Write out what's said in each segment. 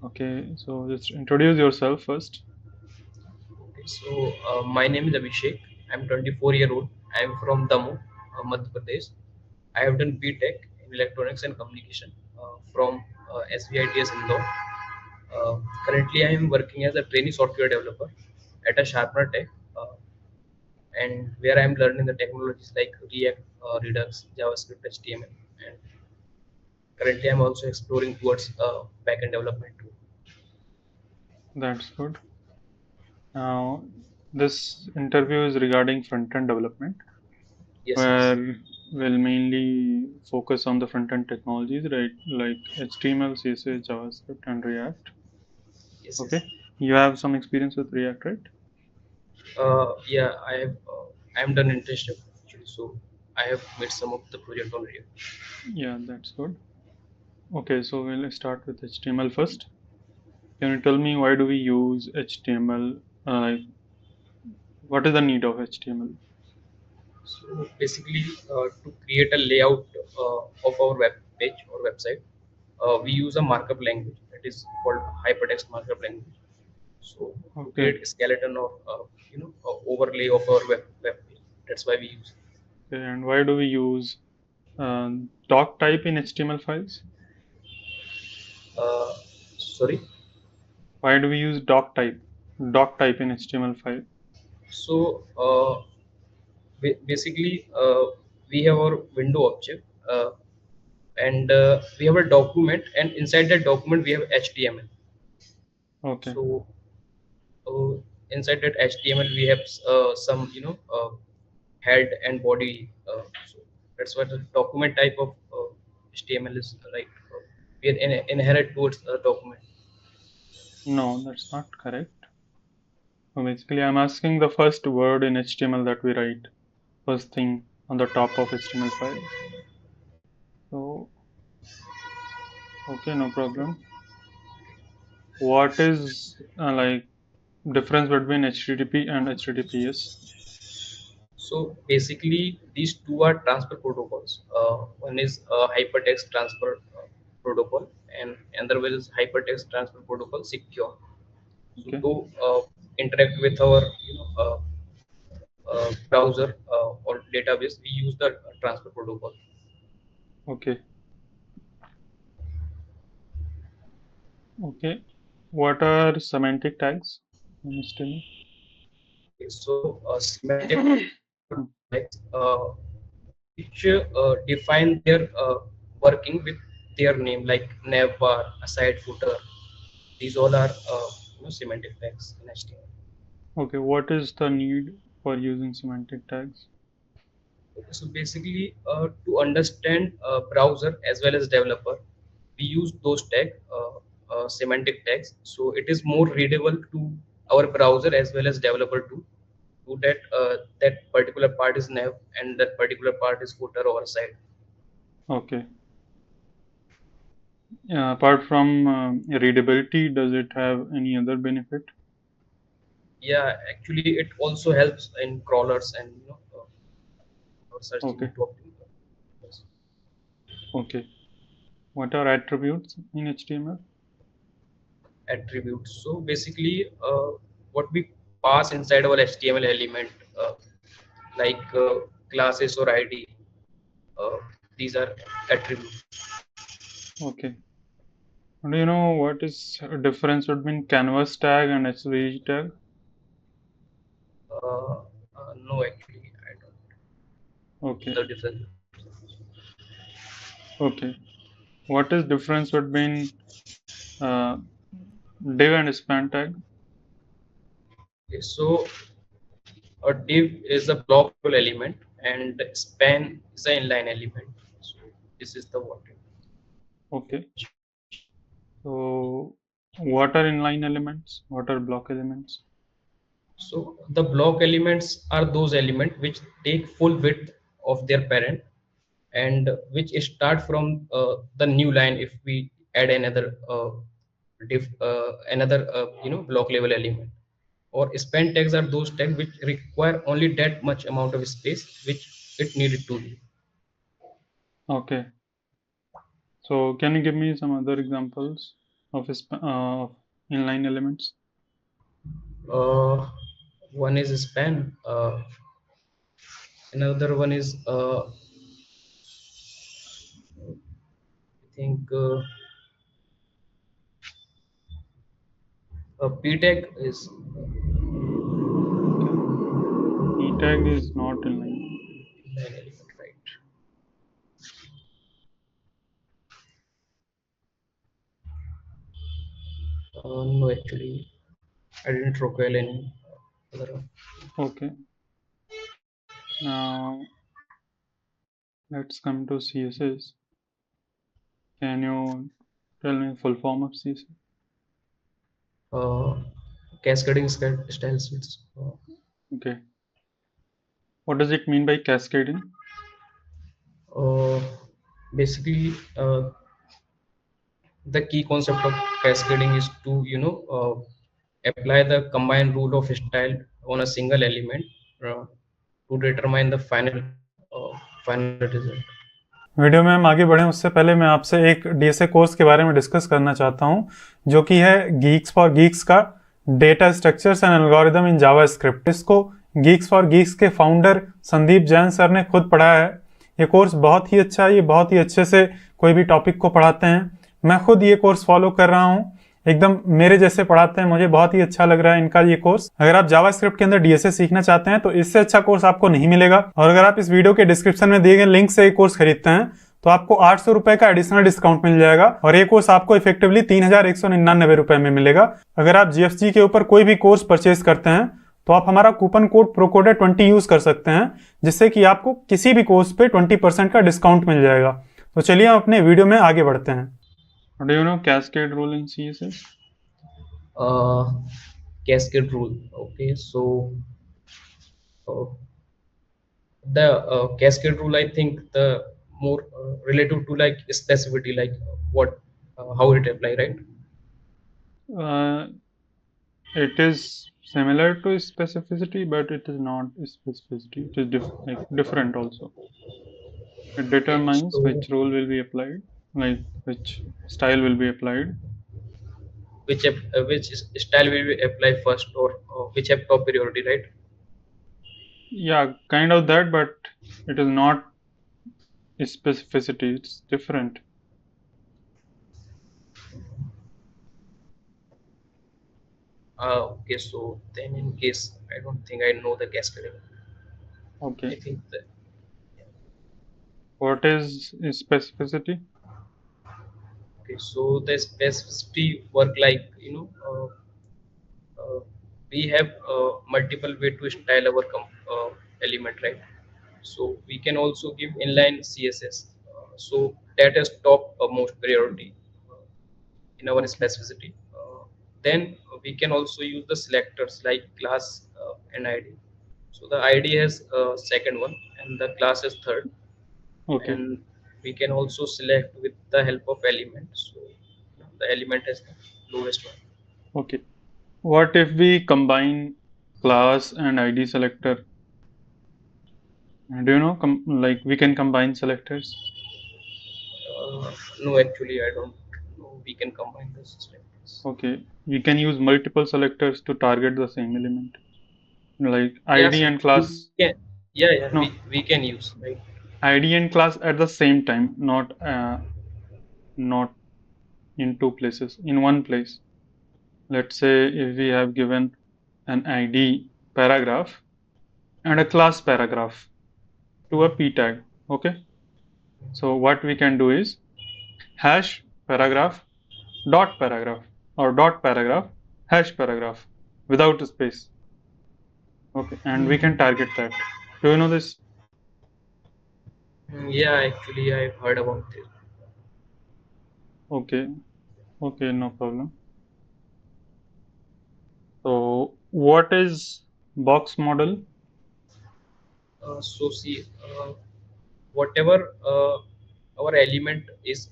Okay, so just introduce yourself first. Okay, so my name is Abhishek. I'm 24-year-old. I'm from Damoh, Madhya Pradesh. I have done B.Tech in Electronics and Communication from SVITS Indore. Currently, I am working as a trainee software developer at a Sharpener Tech, uh, and where I am learning the technologies like React, Redux, JavaScript, HTML, and currently I'm also exploring towards backend development too. That's good. Now, this interview is regarding front-end development, Yes, yes, where we'll mainly focus on the front-end technologies, right? Like HTML, CSS, JavaScript, and React. yes, yes. Okay, you have some experience with React, right? Yeah, I have. I'm done internship actually, so I have made some of the project already. Yeah, that's good. Okay, so we'll start with HTML first. Can you tell me why do we use HTML? Like, what is the need of HTML? So basically, to create a layout of our web page or website, we use a markup language that is called hypertext markup language. So to Okay, create a skeleton or overlay of our web page, that's why we use. okay, and why do we use doc type in HTML files? Uh, Sorry. Why do we use doc type? Doc type in HTML file. So basically, we have our window object. And we have a document, and inside that document we have HTML. Okay, So uh, inside that HTML we have some head and body. So that's what the document type of HTML is like. We inherit towards the document. no, that's not correct. So basically, I'm asking the first word in HTML that we write, first thing on the top of HTML file. So, okay, no problem. What is like difference between HTTP and HTTPS? So basically, these two are transfer protocols. One is hypertext transfer protocol, and another one is hypertext transfer protocol secure. So Okay, to interact with our browser or database, we use the transfer protocol. okay, okay. What are semantic tags in HTML? Okay, so semantic tags, which define their working with their name, like navbar, aside footer. These all are semantic tags in HTML. Okay, what is the need for using semantic tags? Okay, so basically, to understand browser as well as developer, we use those semantic tags. So it is more readable to our browser as well as developer too. To that that particular part is nav and that particular part is footer or side. Okay. Apart from readability, does it have any other benefit? Yeah, actually, it also helps in crawlers and our search Okay, engine to optimize. okay. What are attributes in HTML? Attributes. So basically, what we pass inside our HTML element, like classes or ID, uh, these are attributes. Okay. Do you know what is a difference between canvas tag and HTML tag? No, actually, I don't Okay, know the difference. okay. What is difference between uh, div and span tag? Okay, so a div is a block level element, and span is an inline element. So this is the what. Okay. So what are inline elements? What are block elements? So the block elements are those elements which take full width of their parent and which start from the new line if we add another block level element. Or span tags are those tags which require only that much amount of space which it needed to be. Okay. So can you give me some other examples? of inline elements? One is span. Another one is I think P tag is Okay. P tag is not inline. inline element, right? No, actually, I didn't recall any other. Okay. Now let's come to CSS. Can you tell me full form of CSS? Uh, Cascading style sheets. Okay. What does it mean by cascading? Uh, Basically, the key concept of cascading is to apply the combined rule of style on a single element uh, to determine the final result. Video में हम आगे बढ़ें उससे पहले मैं आपसे एक DSA course के बारे में डिस्कस करना चाहता हूं जो कि है गीक्स फॉर गीक्स का data structures and algorithm in JavaScript. इसको गीक्स फॉर गीक्स के फाउंडर संदीप जैन सर ने खुद पढ़ाया है। ये कोर्स बहुत ही अच्छा है, ये बहुत ही अच्छे से कोई भी टॉपिक को पढ़ाते हैं। मैं खुद ये कोर्स फॉलो कर रहा हूँ, एकदम मेरे जैसे पढ़ाते हैं, मुझे बहुत ही अच्छा लग रहा है इनका ये कोर्स। अगर आप जावास्क्रिप्ट के अंदर डीएसए सीखना चाहते हैं तो इससे अच्छा कोर्स आपको नहीं मिलेगा। और अगर आप इस वीडियो के डिस्क्रिप्शन में दिए गए लिंक से ये कोर्स खरीदते हैं तो आपको 800 रुपए का एडिशनल डिस्काउंट मिल जाएगा और ये कोर्स आपको इफेक्टिवली 3199 रुपए में मिलेगा। अगर आप जीएफजी के ऊपर कोई भी कोर्स परचेज करते हैं तो आप हमारा कूपन कोड प्रोकोडर 20 यूज कर सकते हैं, जिससे कि आपको किसी भी कोर्स पे 20% का डिस्काउंट मिल जाएगा। तो चलिए हम अपने वीडियो में आगे बढ़ते हैं। Do you know cascade rule in CSS? Cascade rule. Okay, so uh, the cascade rule, I think the more relative to like specificity, like what how it apply, right? Uh, it is similar to specificity, but it is not specificity. It is different also. It Okay, determines so which rule will be applied, like which style will be applied. which style will we apply first, or which have top priority, right? Yeah, kind of that, but it is not specificity. It's different. Okay, so then in case I don't think I know the cascade. I Okay. think that What is specificity? okay, so the specificity work like uh, we have multiple way to style our element, right? So we can also give inline CSS. So that is top most priority in our Okay. specificity. Then we can also use the selectors like class and ID. So the ID has second one and the class is third, Okay. and we can also select with the help of element. So the element is the lowest one. Okay. What if we combine class and ID selector? Do you know, like we can combine selectors? No, actually, I don't know. We can combine the selectors. Okay. We can use multiple selectors to target the same element. Like Yes, ID and we class. can. Yeah, yeah, No, we can use, right? ID and class at the same time, not in two places, in one place. Let's say if we have given an ID paragraph and a class paragraph to a p tag. Okay. So what we can do is hash paragraph dot paragraph or dot paragraph hash paragraph without a space. Okay, and we can target that. Do you know this? Yeah, actually, I've heard about it. Okay, okay, no problem. So what is box model? So see, whatever our element is,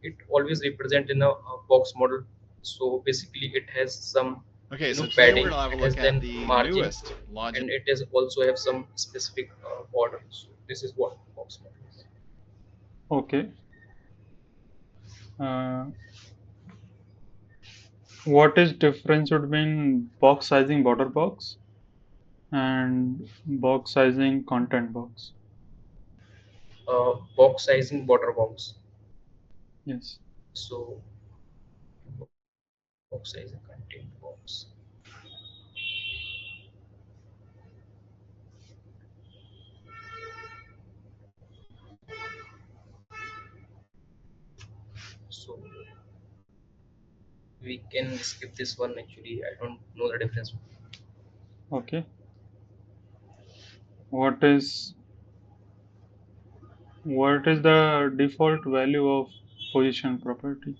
it always represent in a box model. So basically, it has some Okay, so today padding, we're gonna have a it has look at then the margin, newest logic. and it is also have some specific border. So this is what box model is. Okay. Uh, What is difference between box sizing border box and box sizing content box? Box sizing border box. Yes. So box sizing content box. So we can skip this one. Actually, I don't know the difference. Okay. What is the default value of position property?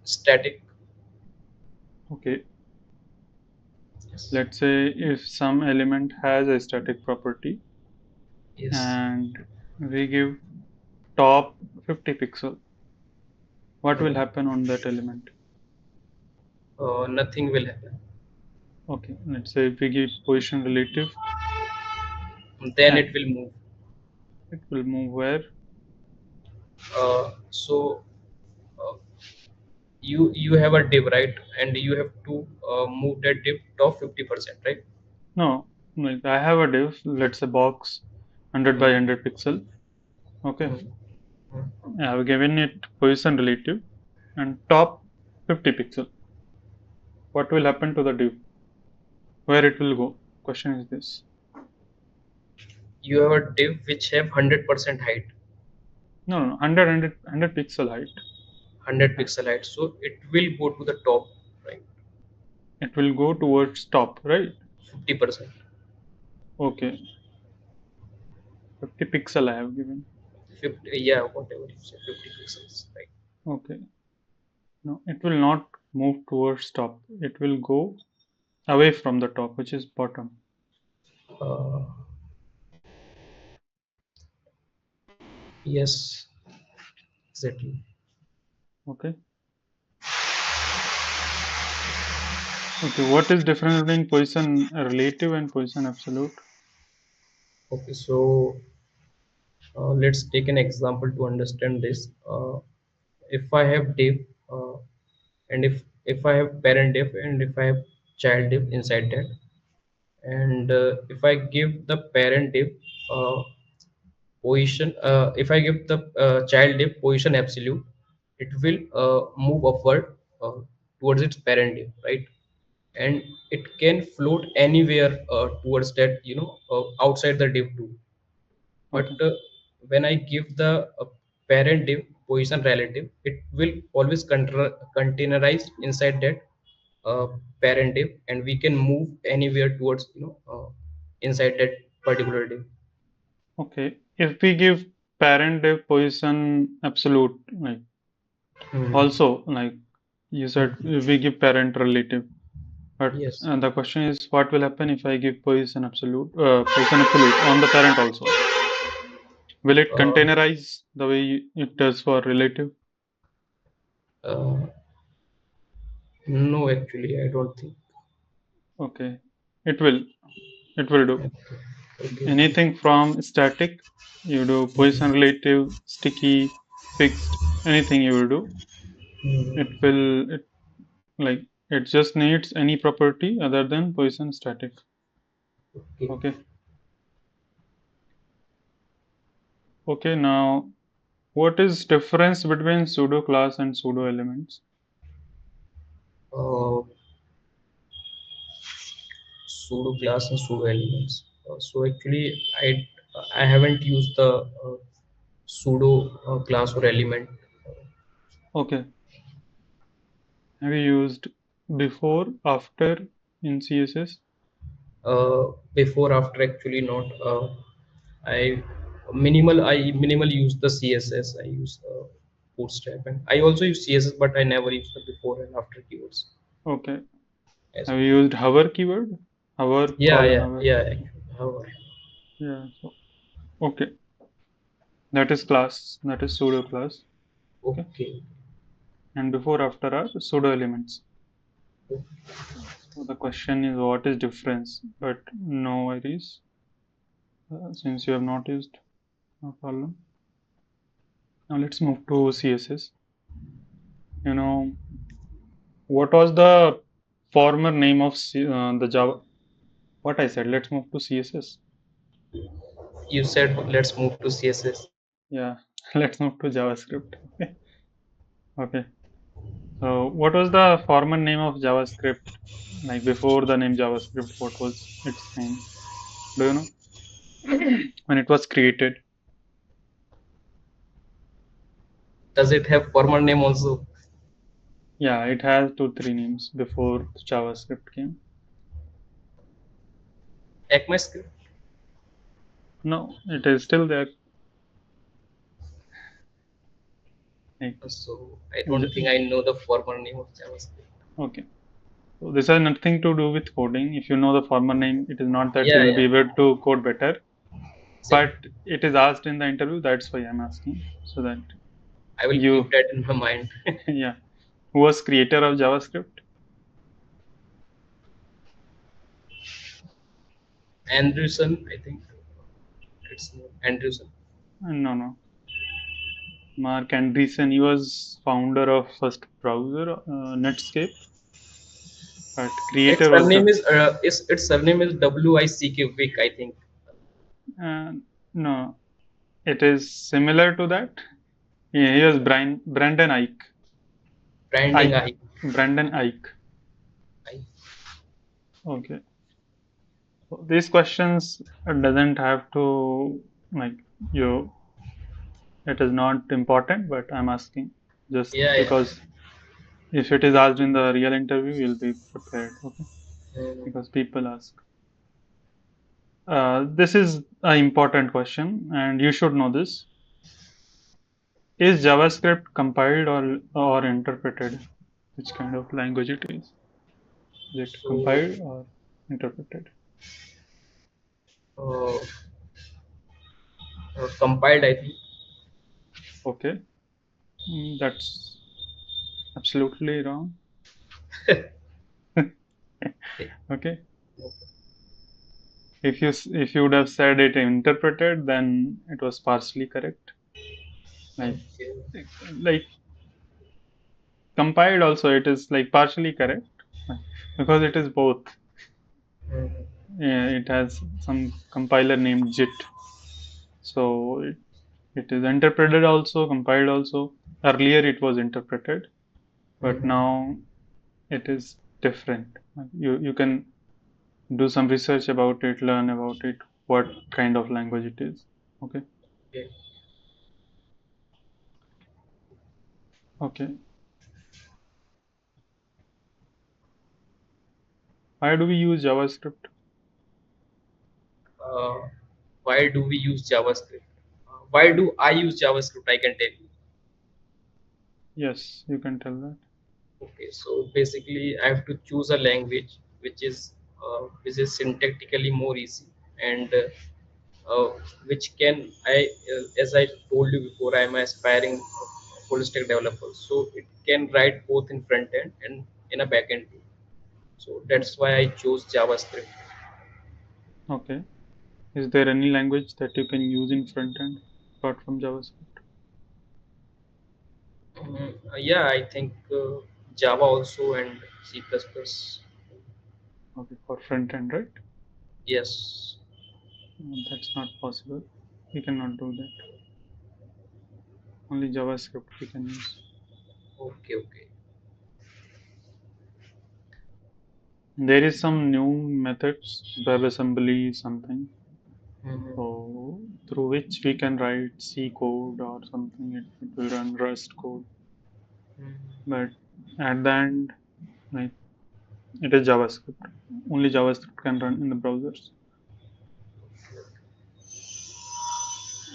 Static. Okay. Yes. Let's say if some element has a static property Yes. and we give top 50 pixel, what will happen on that element? Nothing will happen. Okay. Let's say if we give position relative, Then and it will move. it will move where? So uh, you have a div, right, and you have to move that div top 50%, right? No, like I have a div, let's say box 100 by Hmm. 100 pixel. Okay. Hmm. Hmm. I have given it position relative and top 50 pixel. What will happen to the div? Where it will go? Question is this. You have a div which have 100% height, No, no, 100 pixel height. 100 pixel height, so it will go to the top, right? It will go towards top, right? 50%. Okay. 50 pixel I have given. 50, yeah, whatever you say, 50 pixels, right? Okay. No, it will not move towards top. It will go away from the top, which is bottom. uh, yes, exactly. Okay. Okay. What is difference between position relative and position absolute? Okay, so let's take an example to understand this. If I have div, and if I have parent div and if I have child div inside that, and if I give the parent div uh, position, if I give the child div position absolute, it will move upward towards its parent div, right? And it can float anywhere towards that, outside the div too. But Okay. when I give the parent div position relative, it will always containerize inside that uh, parent div, and we can move anywhere towards, inside that particular div. Okay. If we give parent div position absolute, like Hmm. also like you said, Hmm. if we give parent relative, but Yes. the question is, what will happen if I give position absolute on the parent also? Will it Uh, containerize the way it does for relative? uh, no, actually, I don't think. Okay. It will. It will do. Okay. Okay. Okay. Anything from static, you do position relative, sticky, fixed, anything you will do. Hmm. It will it like it just needs any property other than position static. Okay. Okay. Okay, now what is difference between pseudo class and pseudo elements? Uh, Pseudo class and pseudo elements. So actually, I haven't used the pseudo class or element. Okay. Have you used before, after in CSS? Before, after, actually not. I I minimal use the CSS. I use Bootstrap, and I also use CSS, but I never use the before and after keywords Okay. as Have well. you used hover keyword? Hover, Yeah, colon, yeah, hover. yeah. Actually, however, Yeah. So okay. That is class. That is pseudo class. Okay. okay. And before, after are pseudo elements. So the question is, what is difference? But no worries. Since you have not used, no problem. Now let's move to CSS. You know, What was the former name of the Java? What I said, let's move to CSS. You said let's move to CSS. Yeah, let's move to JavaScript. Okay. Okay. So, what was the former name of JavaScript? Like before the name JavaScript, what was its name? Do you know? When it was created? Does it have formal name also? Yeah, it has 2-3 names before JavaScript came. ECMAScript? No, it is still there. Like, So I don't think I know the formal name of JavaScript. okay. So this has nothing to do with coding. If you know the former name, it is not that you Yeah, will be yeah. able to code better, Exactly. but it is asked in the interview. That's why I'm asking, so that I will keep you, that in my mind. yeah, who was creator of JavaScript? Andrewson, I think it's Andrewson. No, no, Mark Andreessen. He was founder of first browser, Netscape, but Its creator was the. surname is its surname is WICK Wick, I think. Uh, no, it is similar to that. Yeah, he was Brandon Ike. Branding Ike. Brandon Ike. I Okay. So these questions doesn't have to, like, you. It is not important, but I'm asking just yeah, yeah. because if it is asked in the real interview, you'll be prepared. Okay. Mm, Because people ask. This is an important question, and you should know this. Is JavaScript compiled or interpreted? Which kind of language it is? Is it so compiled or interpreted? uh, compiled, I think. Okay, that's absolutely wrong. Okay, if you would have said it interpreted, then it was partially correct. Like Okay. like compiled also, it is like partially correct because it is both. Mm, Yeah, it has some compiler named JIT, so it is interpreted also, compiled also. Earlier it was interpreted, but mm, now it is different. You can do some research about it, learn about it, what kind of language it is. Okay. okay. Okay. Why do we use JavaScript? Uh, why do we use JavaScript? Why do I use JavaScript? I can tell you. Yes, you can tell that. Okay, so basically, I have to choose a language which is syntactically more easy and which can as I told you before, I am aspiring full stack developer, so it can write both in front end and in a back end too. So that's why I chose JavaScript. Okay. Is there any language that you can use in front end apart from JavaScript? Yeah, I think Java also and C++. Okay, for front end, right? Yes. No, that's not possible. We cannot do that. Only JavaScript we can use. Okay, okay. There is some new methods, WebAssembly, something. Mhm. So through which we can write C code or something. It will run Rust code. Mhm. But at the end, like it is JavaScript. Only JavaScript can run in the browsers.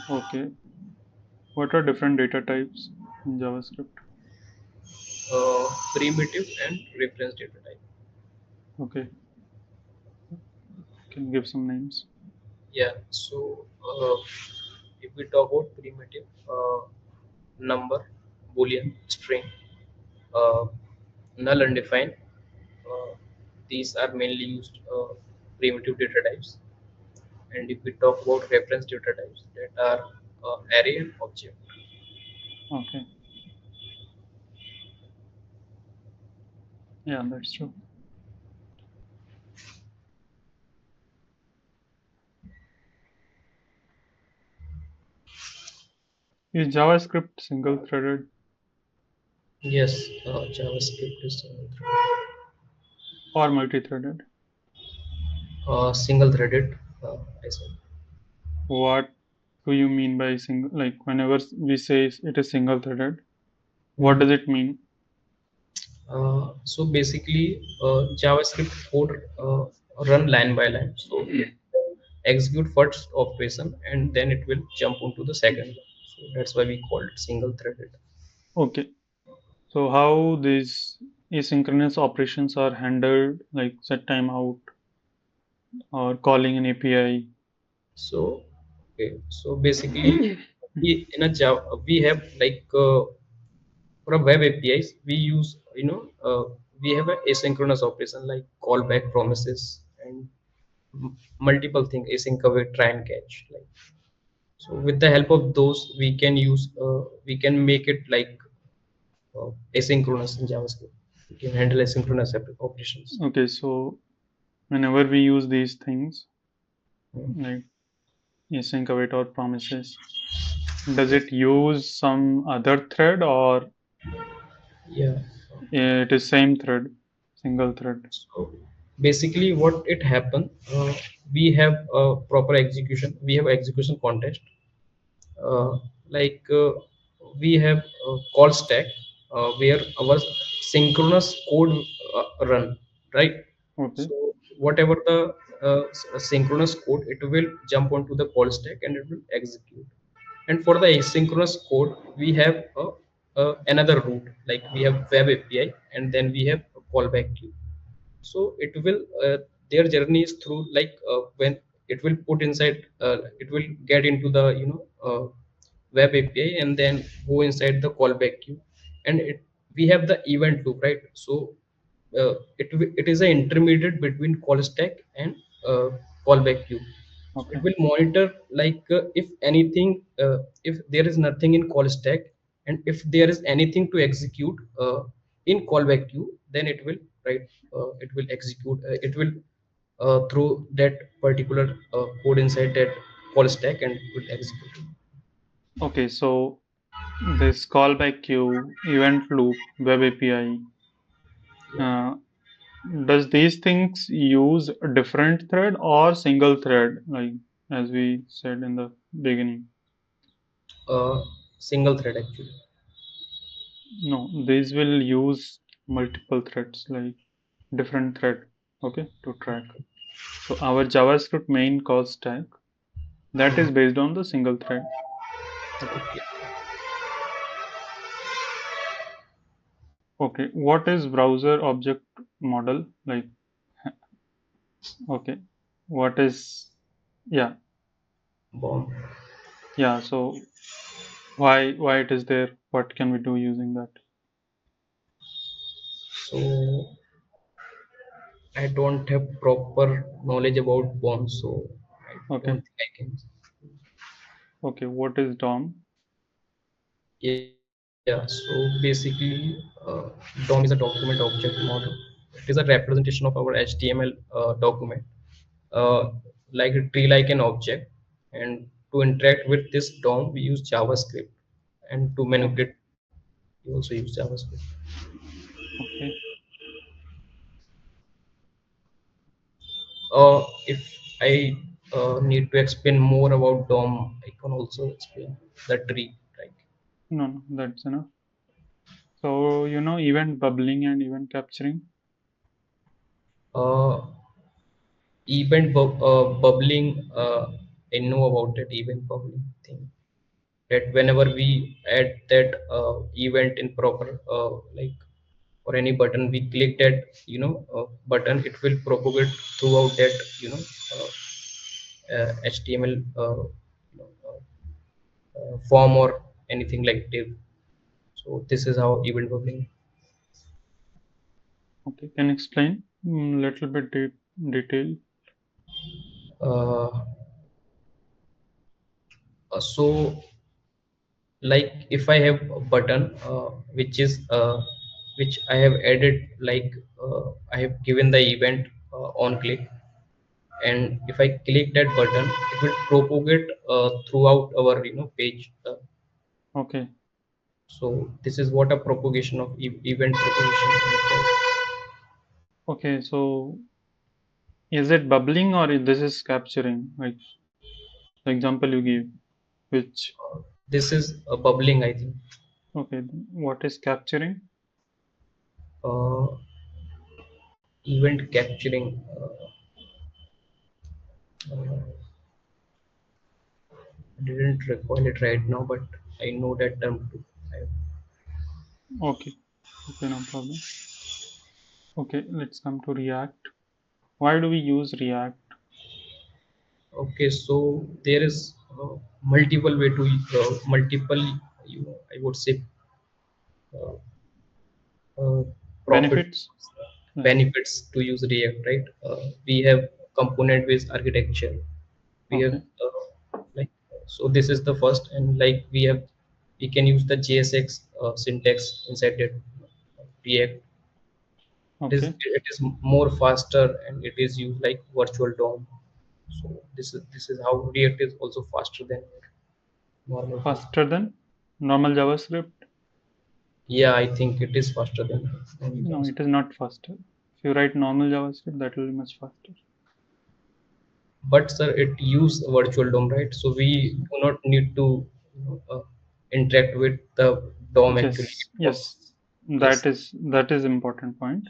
Okay. What are different data types in JavaScript? Primitive and reference data type. Okay. Can you give some names? Yeah, so if we talk about primitive, number, boolean, string, uh, null, undefined, uh, these are mainly used primitive data types. And if we talk about reference data types, that are array and object. Okay. Yeah, that's true. Is JavaScript single-threaded? Yes, JavaScript is Or multi-threaded? single-threaded. I said. What do you mean by single? Like whenever we say it is single-threaded, what does it mean? So basically, JavaScript code run line by line. So it execute first operation and then it will jump onto the second one. So that's why we call it single-threaded. Okay. So how these asynchronous operations are handled, like set timeout or calling an API? So okay, so basically, in a Java we have like for a web APIs we use we have a asynchronous operation like callback promises and multiple things async await try and catch like. So with the help of those, we can make it like asynchronous in JavaScript. We can handle asynchronous operations. Okay, so whenever we use these things, like async await or promises, does it use some other thread or Yeah. it is same thread, single thread? So basically, what it happened, we have a proper execution. We have execution context. Uh, like we have a call stack where our synchronous code run, right? Okay, So whatever the synchronous code, it will jump onto the call stack and it will execute. And for the asynchronous code, we have another route, like we have web API and then we have a callback queue. So it will their journey is through like when it will put inside it will get into the web API and then go inside the callback queue, and we have the event loop, right? So it is an intermediate between call stack and callback queue. So okay, it will monitor like if anything, if there is nothing in call stack, and if there is anything to execute in callback queue, then it will it will execute. It will through that particular code inside that call stack and it will execute. okay. So this callback queue, event loop, web API, uh, does these things use a different thread or single thread, like as we said in the beginning? Uh, Single thread actually. No, these will use multiple threads, like different thread, okay, to track. So our JavaScript main call stack, that is based on the single thread. Okay. Okay. Okay. What is browser object model? Like, okay. What is, yeah, Bomb. yeah. So why it is there? What can we do using that? So I don't have proper knowledge about bombs, so I Okay. don't think I can. Okay. What is DOM? Yeah, so basically, DOM is a document object model. It is a representation of our HTML document, uh, like a tree like an object. And to interact with this DOM, we use JavaScript. And to Okay. manipulate, we also use JavaScript. Okay. If I need to explain more about DOM, I can also explain the tree, right? No, no, that's enough. So, event bubbling and event capturing. Uh, bubbling, I know about that event bubbling thing, that whenever we add that event in proper like or any button we click that button, it will propagate throughout that uh, HTML form or anything like div. So this is how event bubbling. Okay. Can you explain little bit detail? uh, so like if I have a button which is which I have added, like I have given the event on click, and if I click that button, it will propagate throughout our page. Okay. So this is what a propagation of event propagation is called. Okay. So is it bubbling or this is capturing? Like the example you gave, which This is bubbling, I think. okay, what is capturing? Uh, Event capturing. Uh, I didn't recall it right now, but I know that term too. Okay. Okay, no problem. Okay, let's come to React. Why do we use React? Okay, so there is multiple way to multiple, I would say, uh, profit Benefits? Yeah. benefits to use React, right? We have component based architecture. We have Okay. like, so this is the first, and like we can use the JSX syntax inside it. React. Okay. It is more faster, and it is used like virtual DOM. So this is how React is also faster than normal code. Faster than normal JavaScript? Yeah, I think it is faster than normal No, JavaScript. it is not faster. If you write normal JavaScript, that will be much faster. But sir, it use virtual DOM, right? So we do not need to interact with the DOM actually. Yes, yes, Yes, that is important point.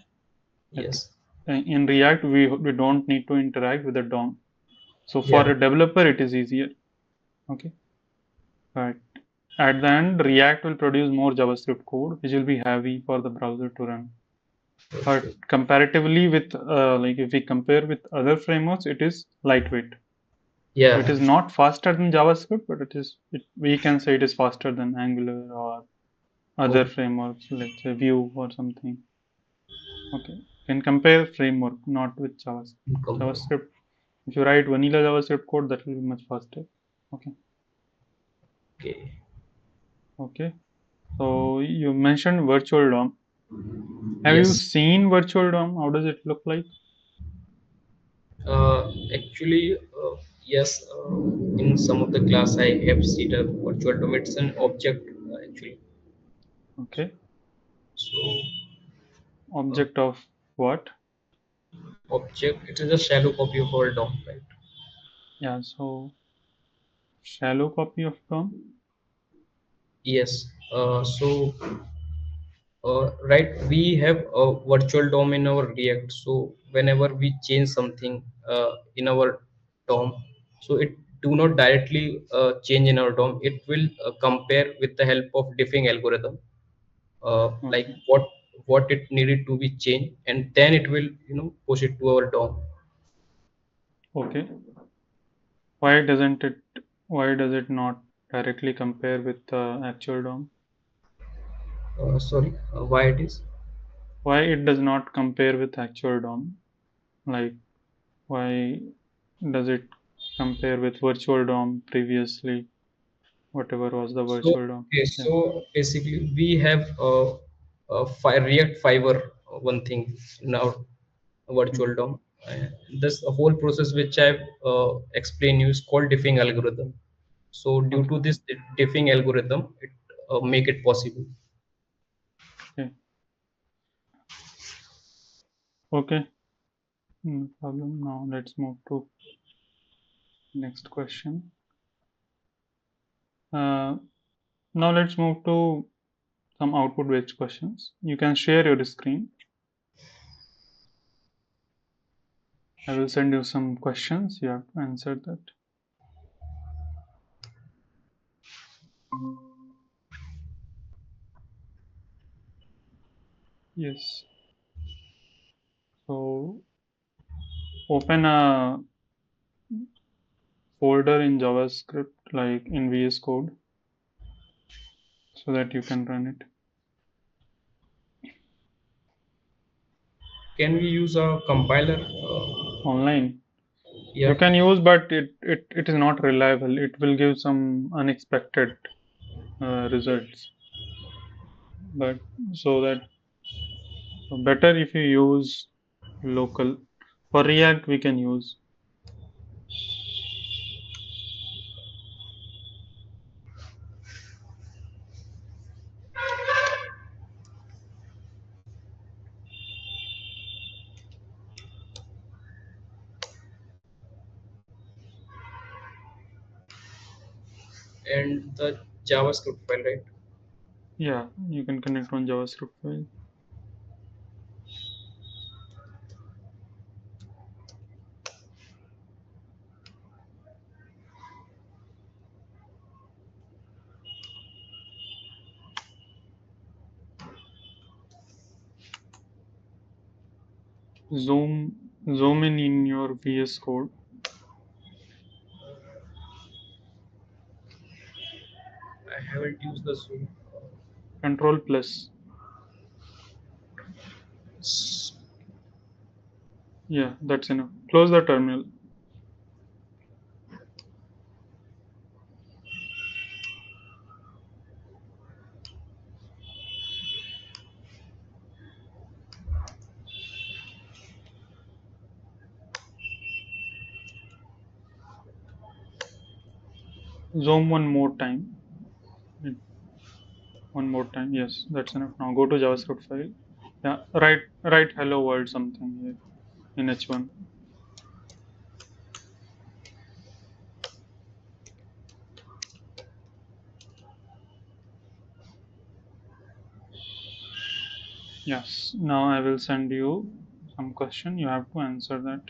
That yes, in React we don't need to interact with the DOM. So for yeah. a developer it is easier. Okay, but at the end React will produce more JavaScript code which will be heavy for the browser to run. But Okay. comparatively with like if we compare with other frameworks, it is lightweight. So it Yeah, is not faster than JavaScript, but we can say it is faster than Angular or other okay. frameworks, let's say Vue or something. Okay, can compare framework, not with JavaScript. JavaScript, if you write vanilla JavaScript code, that will be much faster. Okay, Okay. okay. So you mentioned virtual DOM. Have you Yes. seen virtual DOM? How does it look like? Actually, yes. In some of the class, I have seen a virtual DOM. It's an object actually. Okay, So uh, object of what? object. It is a shallow copy of our DOM, right? Yeah, so shallow copy of DOM. Yes. Right, we have a virtual DOM in our React. So whenever we change something in our DOM, so it do not directly change in our DOM. It will compare with the help of diffing algorithm, like Okay, what it needed to be changed, and then it will push it to our DOM. okay. Why doesn't it? Why does it not directly compare with the actual DOM? Sorry, why it is? Why it does not compare with actual DOM? Like why does it compare with virtual DOM previously? Whatever was the So virtual DOM? okay, Yeah. so basically we have React Fiber, one thing in our Hmm. virtual DOM. This whole process which I've explained you is called diffing algorithm. So due to Okay. this diffing algorithm, it make it possible. Okay. Okay. No problem. Now let's move to next question. Uh, Now let's move to some output-based questions. You can share your screen. I will send you some questions. You have to answer that. Yes. So open a folder in JavaScript like in VS Code so that you can run it Can we use a compiler? online. You Yeah. can use, but it is not reliable. It will give some unexpected results. But so that So better if you use local. For React, we can use And the JavaScript file, right? yeah, you can connect on JavaScript file. Zoom in your VS Code. I haven't used the Zoom. Control plus. Yeah, that's enough. Close the terminal. Zoom one more time. One more time. Yes, that's enough. Now go to JavaScript file. Yeah, write hello world something here in H1. Yes. Now I will send you some question. You have to answer that.